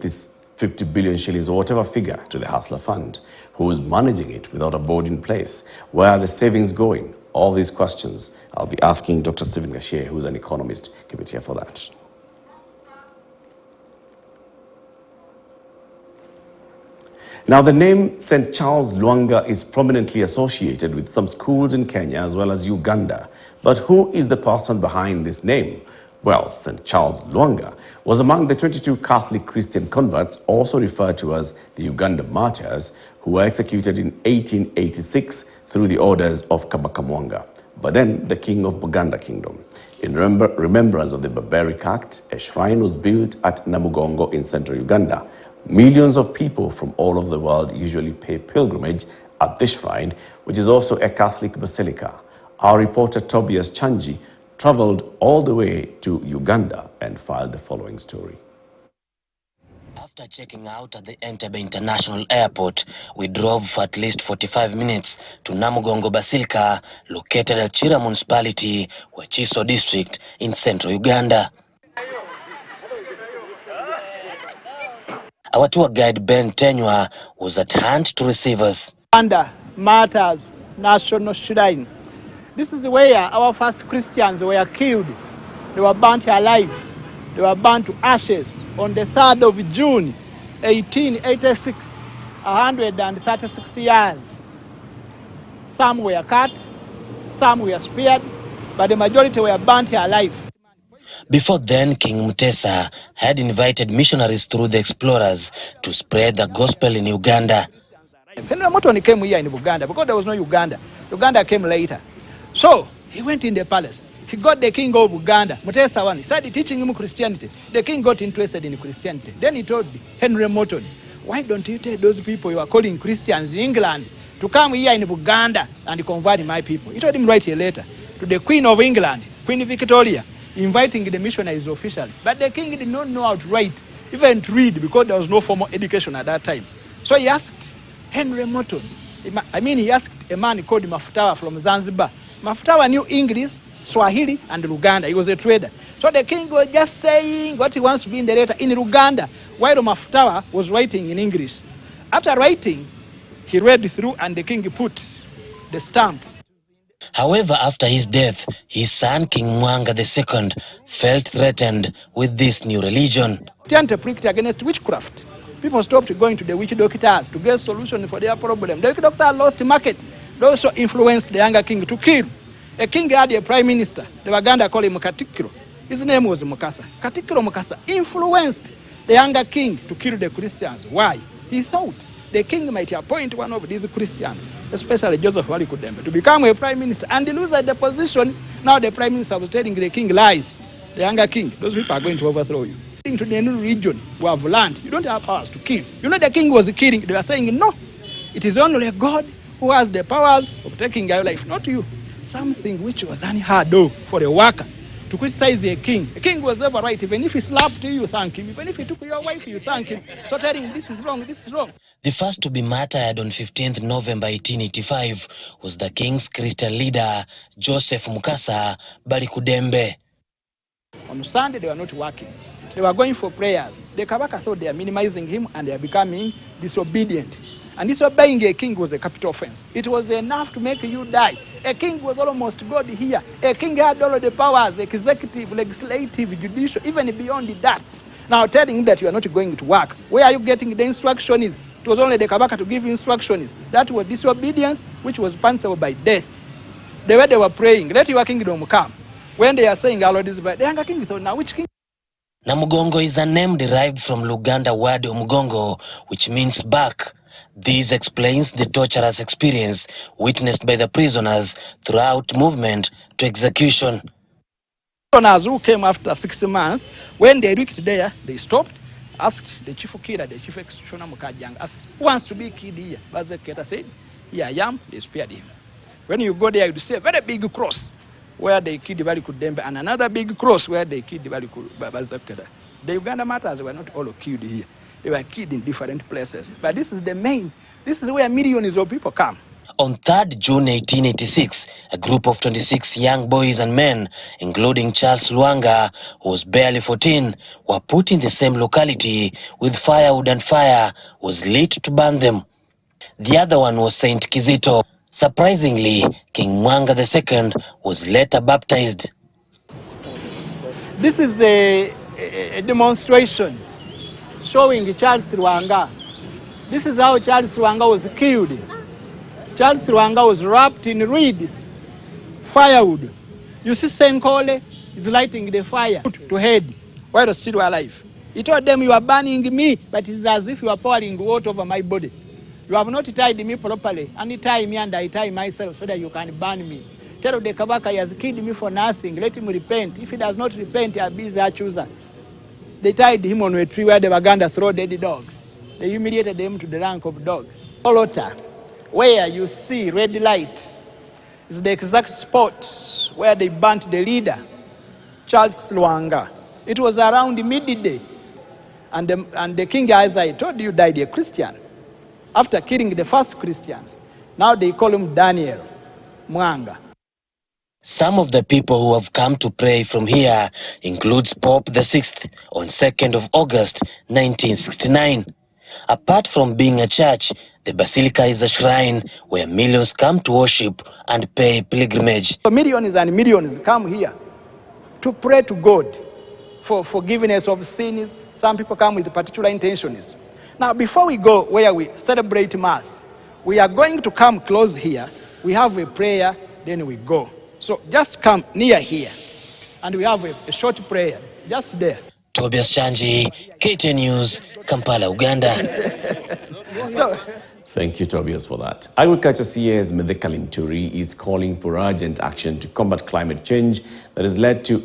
this 50 billion shillings or whatever figure to the Hustler Fund? Who is managing it without a board in place? Where are the savings going? All these questions I'll be asking Dr. Stephen Gashe, who is an economist. Keep it here for that. Now, the name St. Charles Lwanga is prominently associated with some schools in Kenya as well as Uganda. But who is the person behind this name? Well, St. Charles Lwanga was among the 22 Catholic Christian converts, also referred to as the Uganda Martyrs, who were executed in 1886 through the orders of Kabaka Mwanga, but then the king of Buganda Kingdom. In remembrance of the barbaric act, a shrine was built at Namugongo in central Uganda. Millions of people from all over the world usually pay pilgrimage at this shrine, which is also a Catholic basilica. Our reporter Tobias Chanji traveled all the way to Uganda and filed the following story. After checking out at the Entebbe International Airport, we drove for at least 45 minutes to Namugongo Basilica, located at Chira Municipality, Wachiso District in central Uganda. Our tour guide Ben Tenywa was at hand to receive us. Uganda Martyrs National Shrine. This is where our first Christians were killed. They were burnt alive. They were burnt to ashes on the 3rd of June, 1886, 136 years. Some were cut, some were speared, but the majority were burnt alive. Before then, King Mutesa had invited missionaries through the explorers to spread the gospel in Uganda. Henry Morton came here in Uganda because there was no Uganda. Uganda came later. So he went in the palace. He got the king of Uganda, Mutesa one. He started teaching him Christianity. The king got interested in Christianity. Then he told Henry Morton, why don't you tell those people you are calling Christians in England to come here in Uganda and convert my people? He told him write a letter to the Queen of England, Queen Victoria, inviting the missionaries officially. But the king did not know how to write, even to read, because there was no formal education at that time. So he asked Henry Morton, he asked a man called Mafutawa from Zanzibar. Mafutawa knew English, Swahili, and Luganda. He was a trader. So the king was just saying what he wants to be in the letter in Luganda, while Mafutawa was writing in English. After writing, he read through and the king put the stamp. However, after his death, his son King Mwanga II felt threatened with this new religion. Christianity preached against witchcraft. People stopped going to the witch doctors to get solutions for their problem. The witch doctor lost market. They also influenced the younger king to kill. A king had a prime minister. The Waganda called him Katikiro. His name was Mukasa. Katikiro Mukasa influenced the younger king to kill the Christians. Why? He thought the king might appoint one of these Christians, especially Joseph Walikudembe, to become a prime minister and lose the position. Now the prime minister was telling the king lies. The younger king, those people are going to overthrow you. Into the new region, we have land. You don't have powers to kill. You know the king was killing. They were saying, no, it is only God who has the powers of taking your life, not you. Something which was unheard of for a worker to criticize a king. A king was ever right. Even if he slapped you, you thank him. Even if he took your wife, you thank him. So telling him, this is wrong, this is wrong. The first to be martyred on 15th November 1885 was the king's Christian leader, Joseph Mukasa Balikudembe. On Sunday, they were not working. They were going for prayers. The Kabaka thought they are minimizing him and they are becoming disobedient. And disobeying a king was a capital offense. It was enough to make you die. A king was almost God here. A king had all of the powers, executive, legislative, judicial, even beyond that. Now telling him that you are not going to work. Where are you getting the instructions? It was only the Kabaka to give instructions. That was disobedience, which was punishable by death. The way they were praying, let your kingdom come. When they are saying, our Lord is by the younger king thought, now which king? Namugongo is a name derived from Luganda word Umugongo, which means back. This explains the torturous experience witnessed by the prisoners throughout movement to execution. Prisoners who came after 6 months, when they reached there, they stopped, asked the chief killer, the chief executioner Mukajang, asked, who wants to be killed here? Bazeketa said, here I am, they spared him. When you go there, you see a very big cross where they killed Balikudembe and another big cross where they killed Bazeketa. The Uganda Martyrs were not all killed here. They were killed in different places. But this is the main, this is where millions of people come. On 3rd June 1886, a group of 26 young boys and men, including Charles Luanga, who was barely 14, were put in the same locality with firewood, and fire was lit to burn them. The other one was Saint Kizito. Surprisingly, King Mwanga II was later baptized. This is a demonstration showing Charles Luanga. This is how Charles Luanga was killed. Charles Luanga was wrapped in reeds, firewood. You see Senkole is lighting the fire to head while still alive. He told them, "You are burning me, but it is as if you are pouring water over my body. You have not tied me properly. And tie me and I tie myself so that you can burn me. Tell the Kabaka he has killed me for nothing. Let him repent. If he does not repent, he will be his accuser." They tied him on a tree where the Baganda throw dead dogs. They humiliated him to the rank of dogs. Altar, where you see red light, is the exact spot where they burnt the leader, Charles Luanga. It was around midday. And the king, as I told you, died a Christian. After killing the first Christians, now they call him Daniel Mwanga. Some of the people who have come to pray from here includes Pope VI on 2nd of August 1969. Apart from being a church, the basilica is a shrine where millions come to worship and pay pilgrimage. Millions and millions come here to pray to God for forgiveness of sins. Some people come with particular intentions. Now, before we go where we celebrate Mass, we are going to come close here. We have a prayer, then we go. So just come near here, and we have a short prayer just there. Tobias Chanji, KTN News, Kampala, Uganda. Thank you, Tobias, for that. Agriculture CS Medheka Linturi is calling for urgent action to combat climate change that has led to